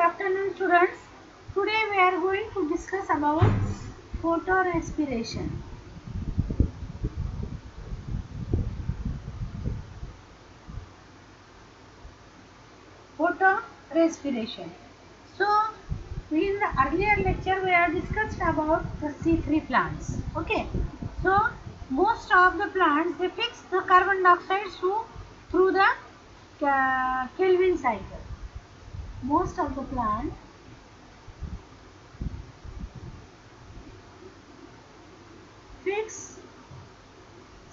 afternoon, students. Today we are going to discuss about photorespiration. Photorespiration. So, in the earlier lecture we have discussed about the C3 plants. Okay. So, most of the plants they fix the carbon dioxide through the Kelvin cycle. Most of the plants fix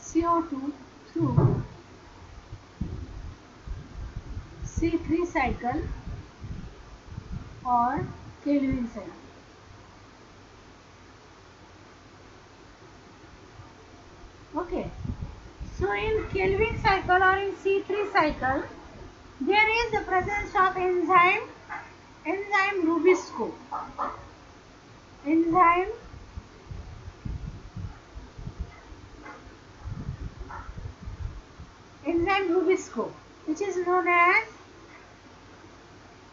CO2 through C3 cycle or Kelvin cycle. Okay. So in Kelvin cycle or in C3 cycle, there is the presence of enzyme Rubisco. Enzyme Rubisco, which is known as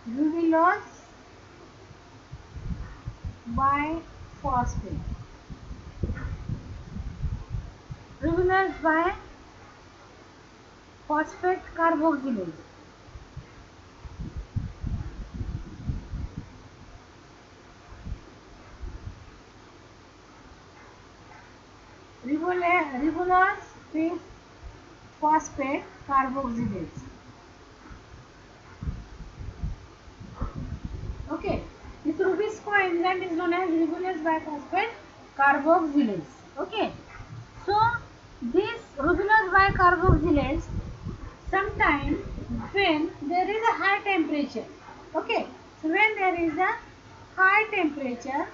rubulose biphosphate. Rubulose biphosphate carboxylase. Ribulose biphosphate carboxylase. Okay, this Rubisco enzyme is known as ribulose biphosphate carboxylase. Okay, so this ribulose bicarboxylase sometimes when there is a high temperature. Okay, so when there is a high temperature,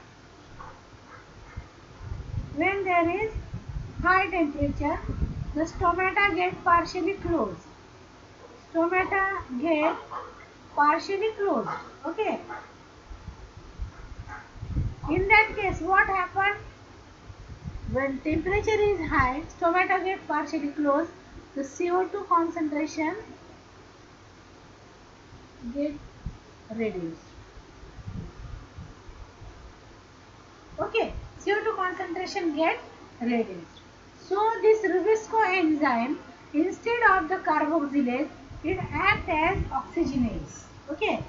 the stomata get partially closed. Okay, in that case what happens? When temperature is high, stomata get partially closed, the CO2 concentration get reduced. Okay, CO2 concentration get reduced. So this Rubisco enzyme, instead of the carboxylase, it acts as oxygenase. Okay,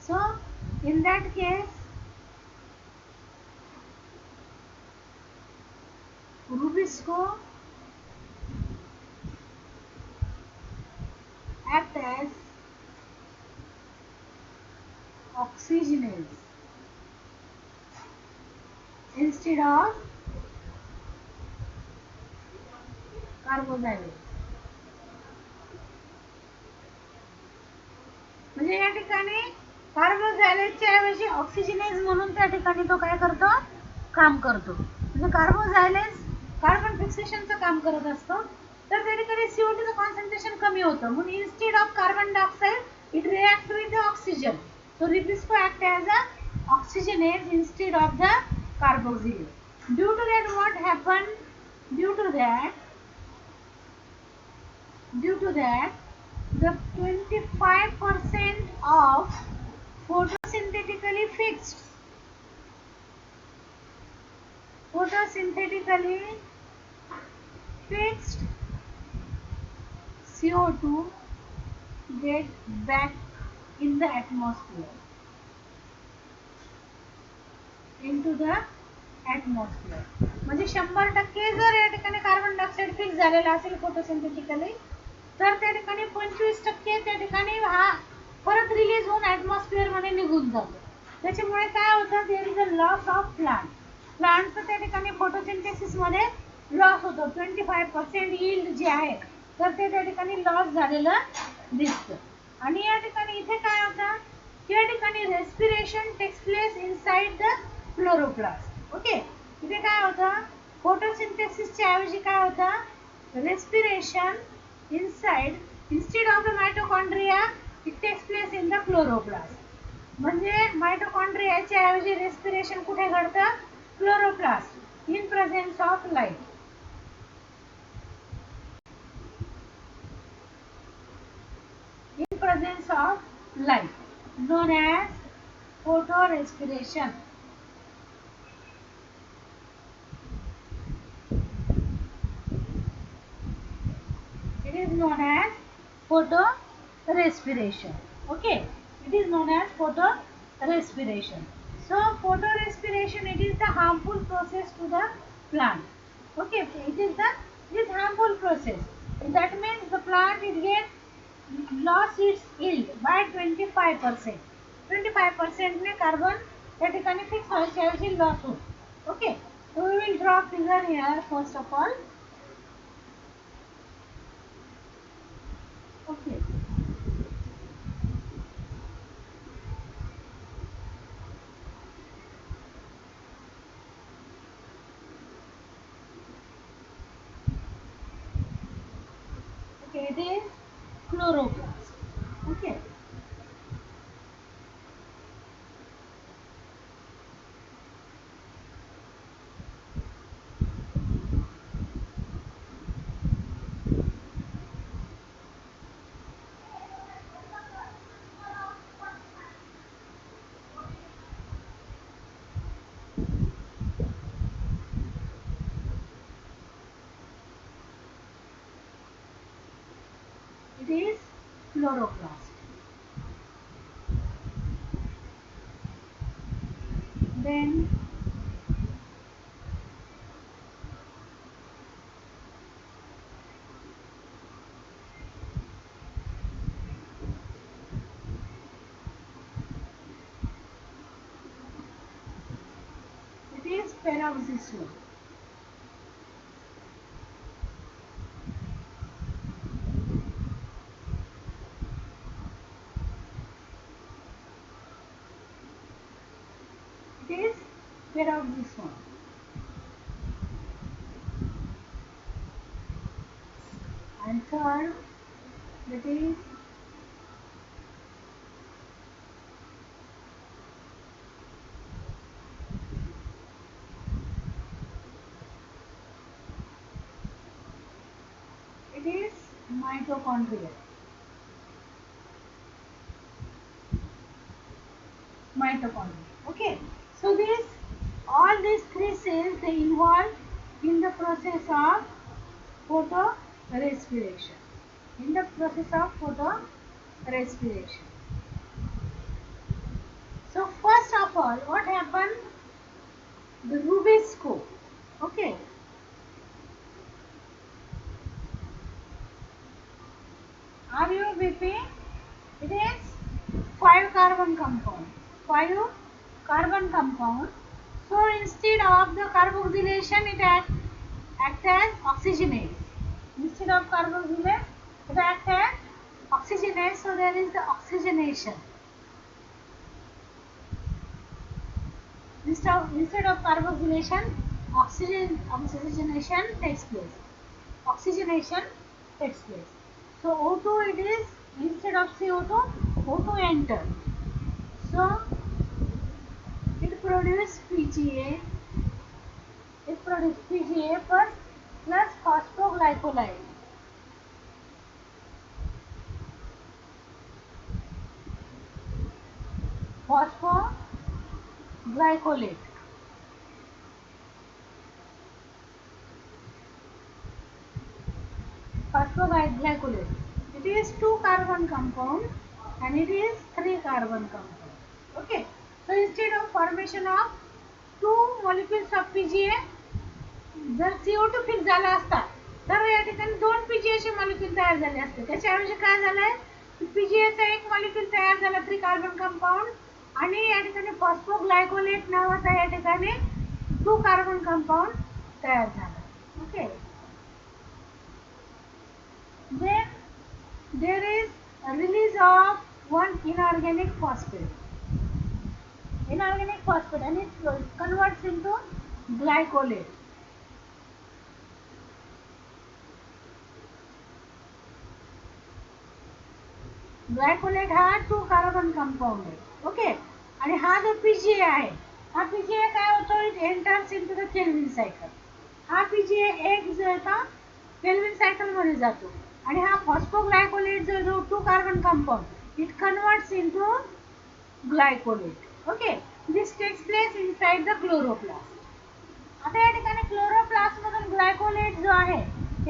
so in that case, Rubisco act as oxygenase instead of कार्बोजायलेज. म्हणजे या ठिकाणी कार्बोजायलेजच्या ऐवजी ऑक्सिजनेज म्हणून त्या ठिकाणी तो काय करतो? काम करतो. म्हणजे कार्बोजायलेज कार्बन फिक्सेशनचं काम करत असतो. तर त्या ठिकाणी CO2 चं कॉन्सन्ट्रेशन कमी होतं. म्हणून instead of carbon dioxide it react with the oxygen. So Rubisco act as a oxygenase instead of the carboxylase. Due to that what happened? Due to that the 25% of photosynthetically fixed CO2 get back in the atmosphere, into the atmosphere. म्हणजे 100% जर या ठिकाणी carbon dioxide fix झालेला असेल photosynthetically, तर त्या ठिकाणी 25% त्या ठिकाणी हा परत रिलीज होऊन ॲटमॉस्फिअर मध्ये निघून जातो. त्याच्यामुळे काय होतं? There is a loss of प्लांटचं त्या ठिकाणी फोटोसिंथेसिस मध्ये लॉस होतो. 25% यील्ड जे आहे तर ते त्या ठिकाणी लॉस झालेलं दिसतं. आणि या ठिकाणी इथे काय होतं? या ठिकाणी respiration takes place inside the chloroplast. Okay, इथे काय होतं? फोटोसिंथेसिसच्या ऐवजी काय होतं? Respiration instead of the mitochondria it takes place in the chloroplast. म्हणजे माइटोकॉन्ड्रियाच्या ऐवजी रेस्पिरेशन कुठे घडतं? Chloroplast in presence of light. known as photorespiration. It is known as photorespiration. Okay, it is known as photorespiration. So photorespiration, it is the harmful process to the plant. Okay, it is harmful process. That means the plant it get lost its yield by 25%. 25% ने carbon त्या ठिकाणी fix व्हायच्या ऐवजी loss होतो. Okay, so we will draw figure here first of all. Okay. Okay, it is chloroplast. Okay. It is chloroplast. Then it is peroxisome. It is peroxisome. And third, that is it is mitochondria. Mitochondria. Okay. So all these three cells they involve in the process of photorespiration. In the process of photorespiration. So first of all, what happened? The rubisco. Okay. RUBP, it is 5 carbon compound. 5 carbon compound. So instead of the carboxylation, it acts as oxygenase. Instead of carboxylase, it acts as oxygenase. So there is the oxygenation. Instead of carboxylation, oxygenation takes place. Oxygenation takes place. So O2 it is instead of CO2, O2 enter. So it produces PGA. It produces PGA plus phosphoglycolide. Phosphoglycolate. Phosphoglycolate. It is 2 carbon compound and it is 3 carbon compound. Okay. So instead of formation of 2 molecules of PGA, जर CO2 fix झाला असता तर या ठिकाणी 2 PGA molecule तयार झाले असते. त्याच्याऐवजी काय झालंय PGA चा एक मॉलिक्यूल तयार झाला 3 कार्बन कंपाऊंड आणि या ठिकाणी फॉस्फोग्लायकोलेट नावाचा या ठिकाणी 2 कार्बन कंपाऊंड तयार झाला. Okay. Then there is a release of one inorganic phosphate. Inorganic phosphate and it converts into glycolate. ग्लायकोलेट हा 2 कार्बन कंपाऊंड आहे. ओके. आणि हा जो पीजीए आहे हा पीजीए काय होतो it enters into the kelvin cycle. हा पीजीए एक जो आहे केल्विन सायकल मध्ये जातो आणि हा फॉस्फोग्लायकोलेट जो 2 carbon compound it converts into glycolate. Okay, this takes place inside the chloroplast. आता या ठिकाणी क्लोरोप्लास्ट मधून ग्लायकोलेट जो आहे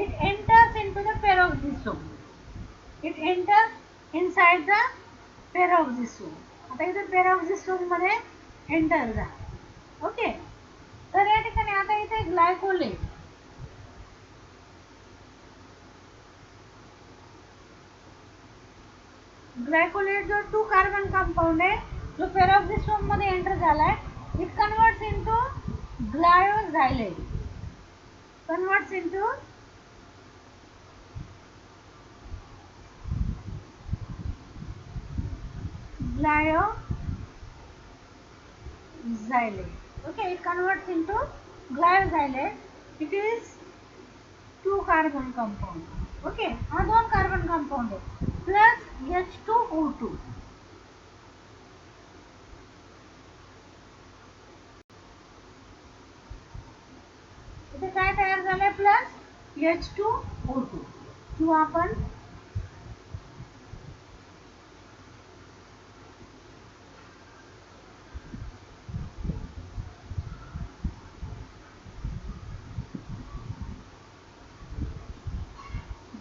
it enters into the peroxisome. It enters inside the peroxisome. आता इथे पेरोक्सिसोम मध्ये एंटर झाला. ओके, तर या ठिकाणी आता इथे ग्लायकोलेट ग्लायकोलेट जो 2 कार्बन कंपाउंड आहे जो पेरोक्सिसोम मध्ये एंटर झालाय it converts into glyoxylate. Converts into glyoxylate. Okay, it converts into glyoxylate. It is 2 carbon compound. Okay, हा 2 carbon compound आहे plus H2O2. इथे काय तयार झालंय प्लस H2O2 किंवा आपण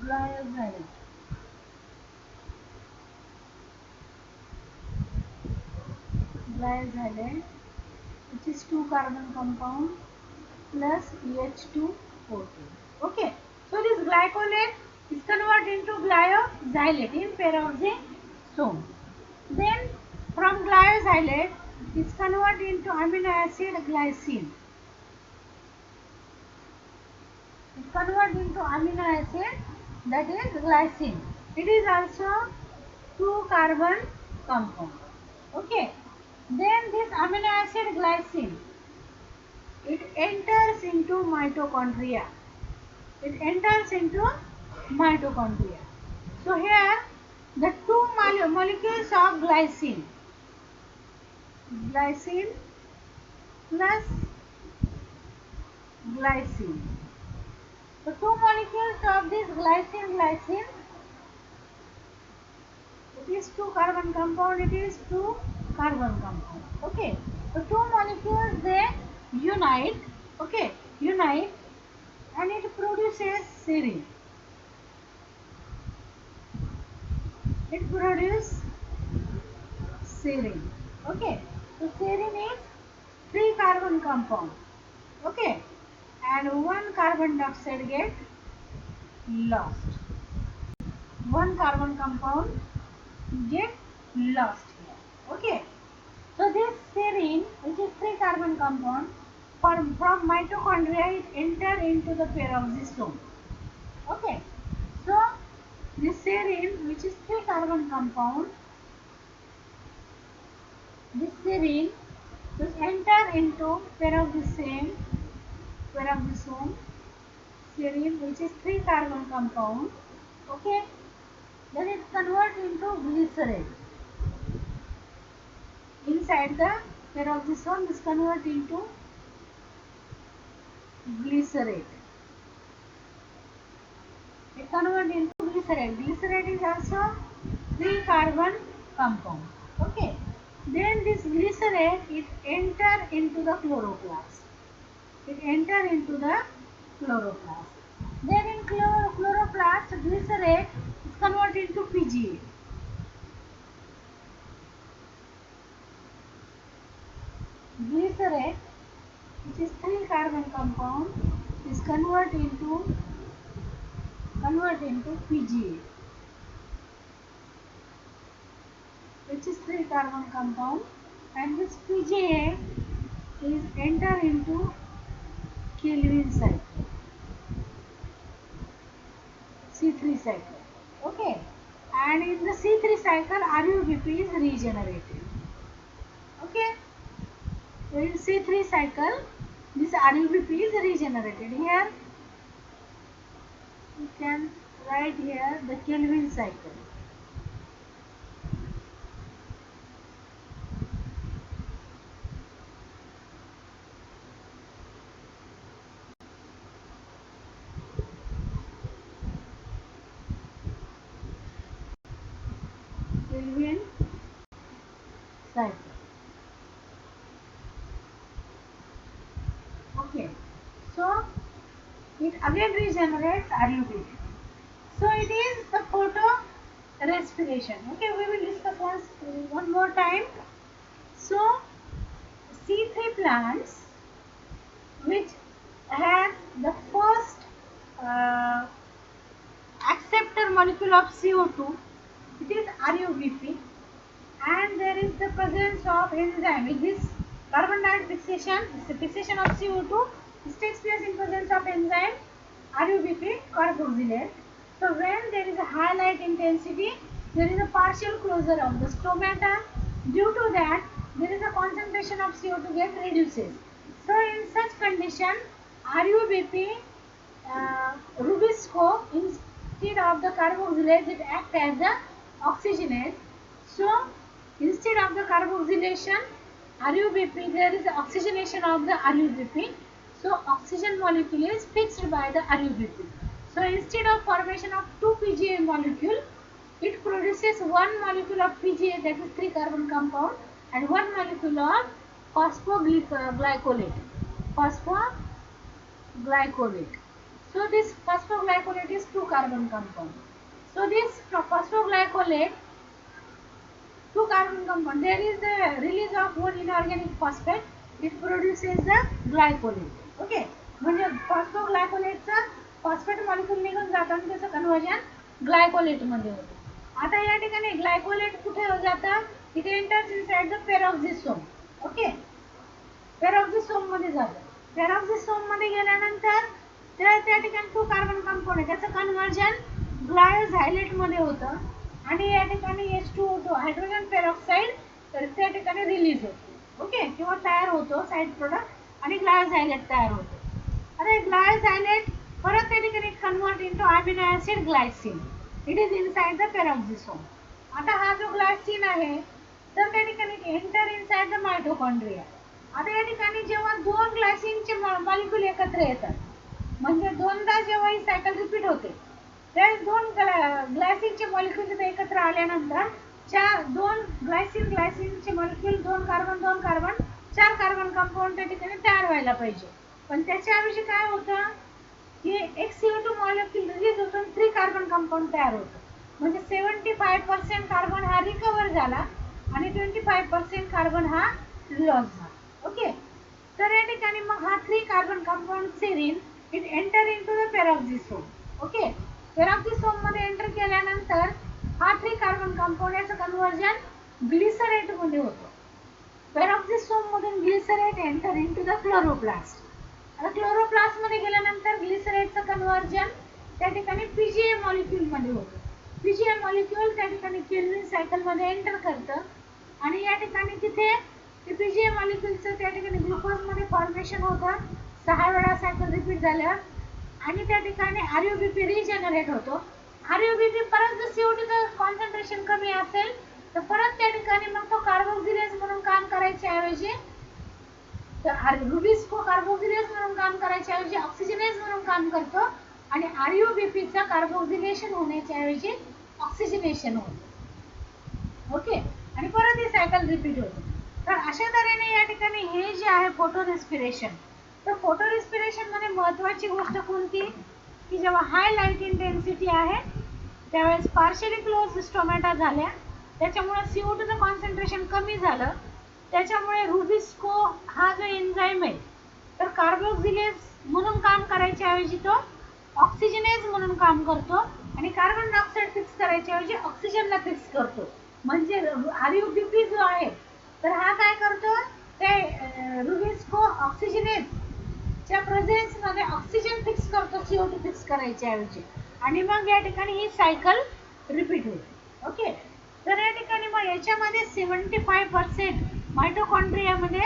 glyoxylate. Glyoxylate, which is 2 carbon compound plus H2O2. Okay, so this glycolate is converted into glyoxylate in peroxisome. Then from glyoxylate it's converted into amino acid glycine. It's converted into amino acid that is glycine. It is also 2 carbon compound. Okay, then this amino acid glycine it enters into mitochondria. It enters into mitochondria. So here the 2 molecules of glycine plus glycine. The 2 molecules of this glycine it is 2 carbon compound. It is 2 carbon compound. Okay, the 2 molecules they unite. Okay, unite and it produces serine. It produces serine. Okay, so serine is 3 carbon compound. Okay, and 1 carbon dioxide get lost. 1 carbon compound get lost here. Okay, so this serine which is 3 carbon compound from mitochondria it enter into the peroxisome. Okay, so this serine which is 3 carbon compound, this serine will enter into peroxisome. Serine which is 3 carbon compound. Okay, then it converts into glycerate. Inside the peroxisome is converted into glycerate. It converts into glycerate. Glycerate is also 3 carbon compound. Okay, then this glycerate it enter into the chloroplast. It enter into the chloroplast. Then in chloroplast glycerate is converted into PGA. Glycerate which is 3 carbon compound is converted into PGA, which is 3 carbon compound, and this PGA is enter into Calvin cycle, C3 cycle. Okay, and in the C3 cycle RUBP is regenerated. Okay, so in C3 cycle this RUBP is regenerated. Here you can write here the Calvin cycle. Calvin cycle. again regenerates RUBP. So it is the photo respiration. Okay, we will discuss one more time. So C3 plants which has the first uh, acceptor molecule of CO2, it is RUBP, and there is the presence of enzyme. In this carbon dioxide fixation, this fixation of CO2, this takes place in presence of enzyme RUBP carboxylate. So when there is a high light intensity, there is a partial closure of the stomata. Due to that, there is a concentration of CO2 get reduces. So in such condition, RUBP Rubisco, instead of the carboxylase, it acts as the oxygenase. So instead of the carboxylation RUBP, there is the oxygenation of the RUBP. So oxygen molecule is fixed by the RUBP. So instead of formation of two PGA molecule, it produces one molecule of PGA, that is 3 carbon compound, and one molecule of phosphoglycolate. Phosphoglycolate. So this phosphoglycolate is 2 carbon compound. So this phosphoglycolate 2 carbon compound, there is the release of one inorganic phosphate, it produces the glycolate. Okay, म्हणजे phosphoglycolateचा phosphate molecule निघून जातं आणि त्याचं conversion ग्लायकोलेट मध्ये होतं. आता या ठिकाणी ग्लायकोलेट कुठे जातं, it enters inside the peroxisome. Okay, peroxisome मध्ये जातं. पेरॉक्झिसोम मध्ये गेल्यानंतर त्या ठिकाणी 2 कार्बन कंपाऊंड आहे, त्याचं कन्वर्जन ग्लायोझायलेट मध्ये होतं आणि या ठिकाणी H2O2 हायड्रोजन पेरॉक्साइड तर त्या ठिकाणी रिलीज होतो. ओके, किंवा तयार होतो साइड प्रोडक्ट आणि ग्लायोझायलेट तयार होतो. आता ग्लायोझायलेट परत त्या ठिकाणी convert into amino acid glycine. It is inside the peroxisome. आता हा जो ग्लायसिन आहे तर त्या ठिकाणी एंटर इनसाइड द मायटोकॉन्ड्रिया. आता या ठिकाणी जेव्हा 2 ग्लायसिनचे मॉलिक्यूल एकत्र येतात, म्हणजे दोनदा जेव्हा ही सायकल रिपीट होते, त्या 2 ग्लायसिनचे मॉलिक्यूल एकत्र आल्यानंतर 2 ग्लायसिनचे मॉलिक्यूल 2 कार्बन 4 कार्बन कंपाऊंड त्या ठिकाणी तयार व्हायला पाहिजे. पण त्याच्याऐवजी काय होतं की एक CO2 मॉलिक्यूल रिलीज होतो, 3 कार्बन कंपाऊंड तयार होतं. म्हणजे 75% कार्बन हा रिकव्हर झाला आणि 25% कार्बन हा लॉस झाला. ओके, तर या ठिकाणी मग हा 3 carbon compound serine it enter into the peroxisome. Okay, peroxisome मध्ये एंटर केल्यानंतर हा 3 कार्बन कंपाऊंड याचं कन्वर्जन ग्लिसरेट मध्ये होतं. पेरॉक्झिसोम मधून glycerate enter into the chloroplast. आता क्लोरोप्लास्ट मध्ये गेल्यानंतर ग्लिसरेटचं कन्वर्जन त्या ठिकाणी पीजीए मॉलिक्यूल मध्ये होतं. पीजीए मॉलिक्यूल त्या ठिकाणी केल्विन सायकल मध्ये एंटर करतं आणि या ठिकाणी तिथे पीजीए मॉलिक्यूलचं त्या ठिकाणी ग्लुकोज मध्ये फॉर्मेशन होतं 6 वेळा सायकल रिपीट झाल्यावर आणि त्या ठिकाणी RUBP रिजनरेट होतो. RUBP परत जर CO2चं कॉन्सन्ट्रेशन कमी असेल तर परत त्या ठिकाणी मग तो कार्बोक्सिलेज म्हणून काम करायच्या ऐवजी रुबिस्को कार्बोक्सिलेज म्हणून काम करायच्या ऐवजी ऑक्सिजनेज म्हणून काम करतो आणि RUBPचं कार्बोक्सिलेशन होण्याच्या ऐवजी ऑक्सिजनेशन होतं. ओके, आणि परत ही सायकल रिपीट होते. तर अशा तऱ्हेने या ठिकाणी हे जे आहे फोटो रेस्पिरेशन, तर फोटो रेस्पिरेशन मध्ये महत्त्वाची गोष्ट कोणती की जेव्हा हाय लाईट इंटेन्सिटी आहे त्यावेळेस पार्शियली क्लोज स्टोमॅटा झाल्या, त्याच्यामुळे CO2चं कॉन्सन्ट्रेशन कमी झालं, त्याच्यामुळे रुबिस्को हा जो एन्झाईम आहे तर कार्बोक्सिलेज म्हणून काम करायच्या ऐवजी तो ऑक्सिजनेज म्हणून काम करतो आणि कार्बन डायऑक्साईड फिक्स करायच्या ऐवजी ऑक्सिजनला फिक्स करतो. म्हणजे RUBP जो आहे तर हा काय करतो, ते रुबिस्को ऑक्सिजनेज च्या प्रेझेन्स मध्ये ऑक्सिजन फिक्स करतो CO2 फिक्स करायच्या ऐवजी आणि मग या ठिकाणी ही सायकल रिपीट होते. ओके, तर या ठिकाणी मग याच्यामध्ये 75% मायटोकॉन्ड्रियामध्ये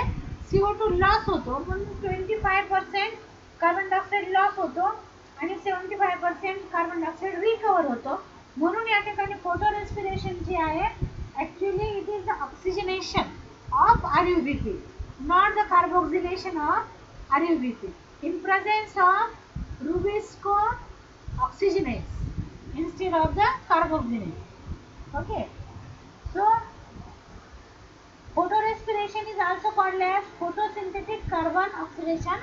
CO2 लॉस होतो, म्हणून 25% कार्बन डायऑक्साईड लॉस होतो आणि 75% कार्बन डायऑक्साईड रिकव्हर होतो. म्हणून या ठिकाणी फोटो रेस्पिरेशन जी आहे actually it is the oxygenation of RUBP, not the carboxylation of RUBP in presence of Rubisco oxygenase instead of the carboxylase. Okay, so photorespiration is also called as photosynthetic carbon oxidation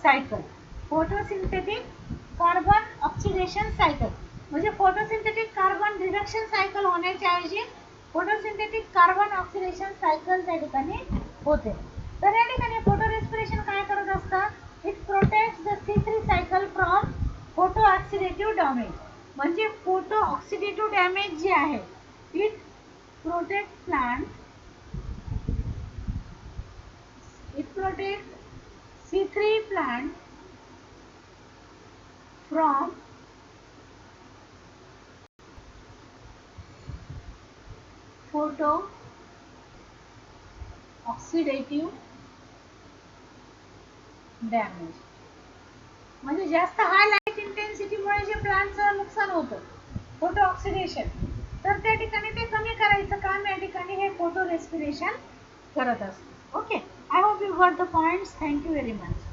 cycle. Photosynthetic carbon oxidation cycle, म्हणजे photosynthetic carbon reduction cycle होण्याच्या ऐवजी photosynthetic carbon oxidation cycle त्या ठिकाणी होते. तर या ठिकाणी photo respiration काय करत असतं, it protects the C3 cycle from photo oxidative damage, म्हणजे फोटो ऑक्सिडेटिव्ह डॅमेज जे आहे, it protect plant, it protects C3 plant from photo oxidative damage, म्हणजे जास्त हाय लाईट इंटेन्सिटीमुळे जे प्लांटचं नुकसान होतं फोटो ऑक्सिडेशन, तर त्या ठिकाणी ते कमी करायचं काम या ठिकाणी हे फोटो रेस्पिरेशन करत असतं. Okay, I hope you got the points. Thank you very much.